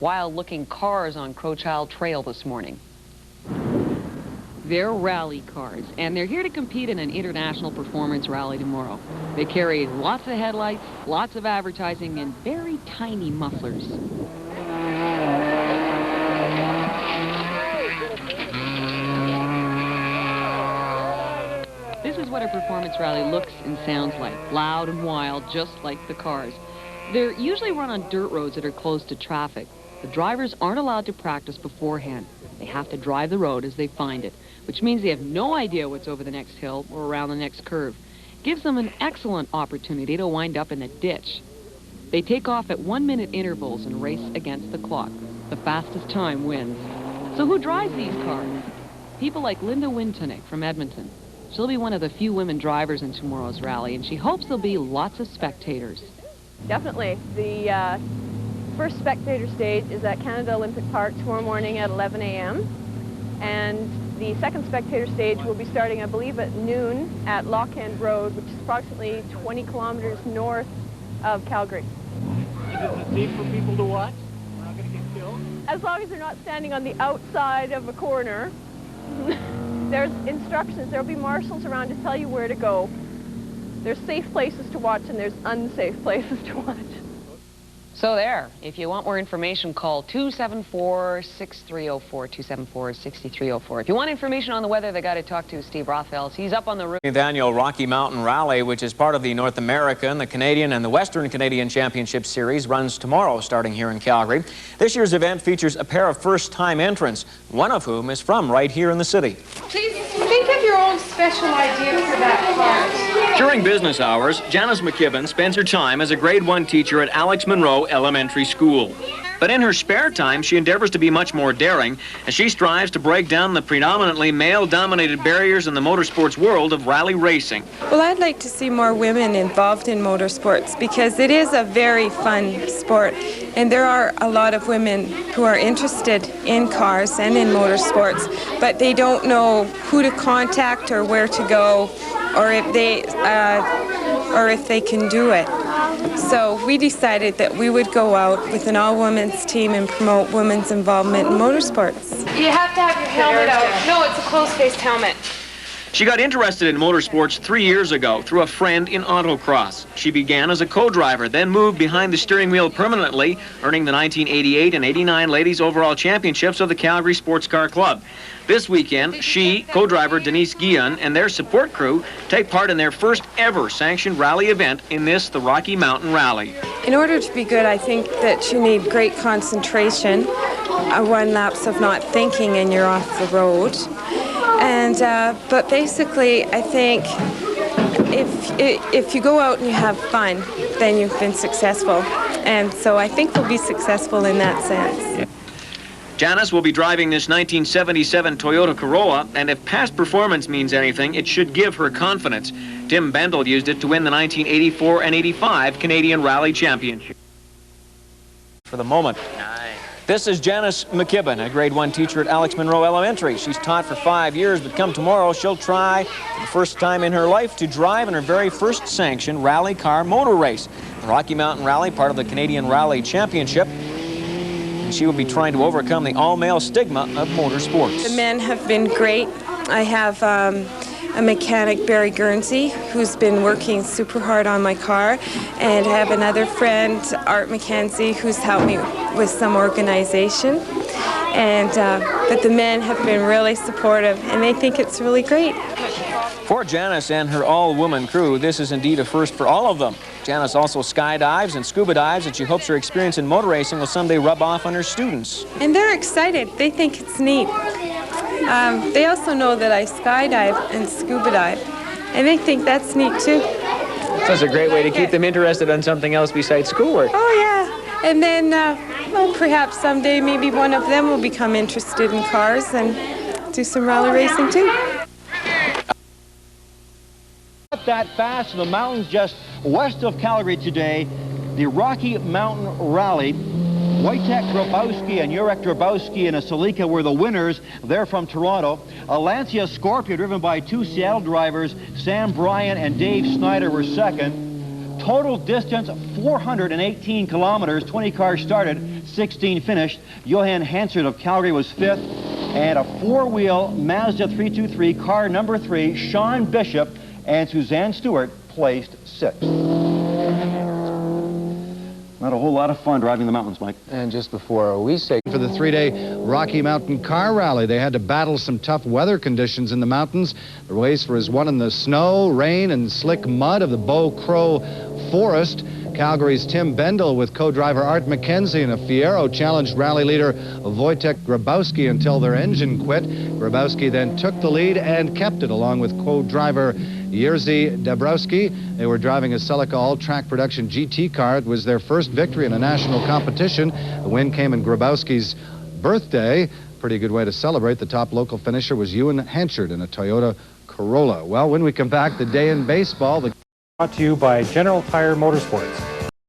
Wild-looking cars on Crowchild Trail this morning. They're rally cars, and they're here to compete in an international performance rally tomorrow. They carry lots of headlights, lots of advertising, and very tiny mufflers. This is what a performance rally looks and sounds like, loud and wild, just like the cars. They're usually run on dirt roads that are closed to traffic. The drivers aren't allowed to practice beforehand. They have to drive the road as they find it, which means they have no idea what's over the next hill or around the next curve. Gives them an excellent opportunity to wind up in a ditch. They take off at 1-minute intervals and race against the clock. The fastest time wins. So who drives these cars? People like Linda Wintonick from Edmonton. She'll be one of the few women drivers in tomorrow's rally, and she hopes there'll be lots of spectators. Definitely. The first spectator stage is at Canada Olympic Park tomorrow morning at 11 a.m. And the second spectator stage will be starting, I believe, at noon at Lock End Road, which is approximately 20 kilometers north of Calgary. Is it safe for people to watch? We're not going to get killed? As long as they're not standing on the outside of a corner. There's instructions. There'll be marshals around to tell you where to go. There's safe places to watch and there's unsafe places to watch. So there, if you want more information, call 274-6304, 274-6304. If you want information on the weather, they got to talk to Steve Rothfeld. He's up on the roof. The annual Rocky Mountain Rally, which is part of the North American, the Canadian, and the Western Canadian Championship Series, runs tomorrow, starting here in Calgary. This year's event features a pair of first-time entrants, one of whom is from right here in the city. Please think of your own special idea for that part. During business hours, Janice McKibben spends her time as a grade 1 teacher at Alex Monroe Elementary School. But in her spare time, she endeavors to be much more daring as she strives to break down the predominantly male-dominated barriers in the motorsports world of rally racing. Well, I'd like to see more women involved in motorsports because it is a very fun sport, and there are a lot of women who are interested in cars and in motorsports, but they don't know who to contact or where to go, or if they can do it. So we decided that we would go out with an all-women's team and promote women's involvement in motorsports. You have to have your helmet out. No, it's a closed-faced helmet. She got interested in motorsports 3 years ago through a friend in autocross. She began as a co-driver, then moved behind the steering wheel permanently, earning the 1988 and 89 Ladies Overall Championships of the Calgary Sports Car Club. This weekend, she, co-driver Denise Guillen, and their support crew take part in their first ever sanctioned rally event in the Rocky Mountain Rally. In order to be good, I think that you need great concentration, one lapse of not thinking and you're off the road. And but basically, I think if you go out and you have fun, then you've been successful. And so I think we'll be successful in that sense. Janice will be driving this 1977 Toyota Corolla, and if past performance means anything, it should give her confidence. Tim Bendel used it to win the 1984 and 85 Canadian Rally Championship. For the moment. This is Janice McKibben, a grade 1 teacher at Alex Monroe Elementary. She's taught for 5 years, but come tomorrow, she'll try for the first time in her life to drive in her very first sanctioned rally car motor race. The Rocky Mountain Rally, part of the Canadian Rally Championship. And she will be trying to overcome the all-male stigma of motorsports. The men have been great. I have a mechanic, Barry Guernsey, who's been working super hard on my car, and I have another friend, Art McKenzie, who's helped me with some organization. And but the men have been really supportive, and they think it's really great. For Janice and her all-woman crew, this is indeed a first for all of them. Janice also skydives and scuba dives, and she hopes her experience in motor racing will someday rub off on her students. And they're excited. They think it's neat. They also know that I skydive and scuba dive, and they think that's neat too. So that's a great way to keep them interested in something else besides schoolwork. Oh yeah, and then well, perhaps someday maybe one of them will become interested in cars and do some rally racing too. Not that fast in the mountains just west of Calgary today, the Rocky Mountain Rally. Wojtek Grabowski and Jurek Grabowski and a Celica were the winners. They're from Toronto. A Lancia Scorpio driven by 2 Seattle drivers, Sam Bryan and Dave Snyder, were second. Total distance 418 kilometers, 20 cars started. 16 finished. Johan Hansard of Calgary was 5th. And a 4-wheel Mazda 323, car number 3, Sean Bishop and Suzanne Stewart placed 6th. Not a whole lot of fun driving the mountains, Mike. And just before we say for the 3-day Rocky Mountain Car Rally, they had to battle some tough weather conditions in the mountains. The race was won in the snow, rain, and slick mud of the Bow Crow Forest. Calgary's Tim Bendel with co-driver Art McKenzie in a Fiero challenged rally leader Wojtek Grabowski until their engine quit. Grabowski then took the lead and kept it along with co-driver Jerzy Dabrowski. They were driving a Celica all-track production GT car. It was their first victory in a national competition. The win came in Grabowski's birthday. Pretty good way to celebrate. The top local finisher was Ewan Hansard in a Toyota Corolla. Well, when we come back, the day in baseball. Brought to you by General Tire Motorsports.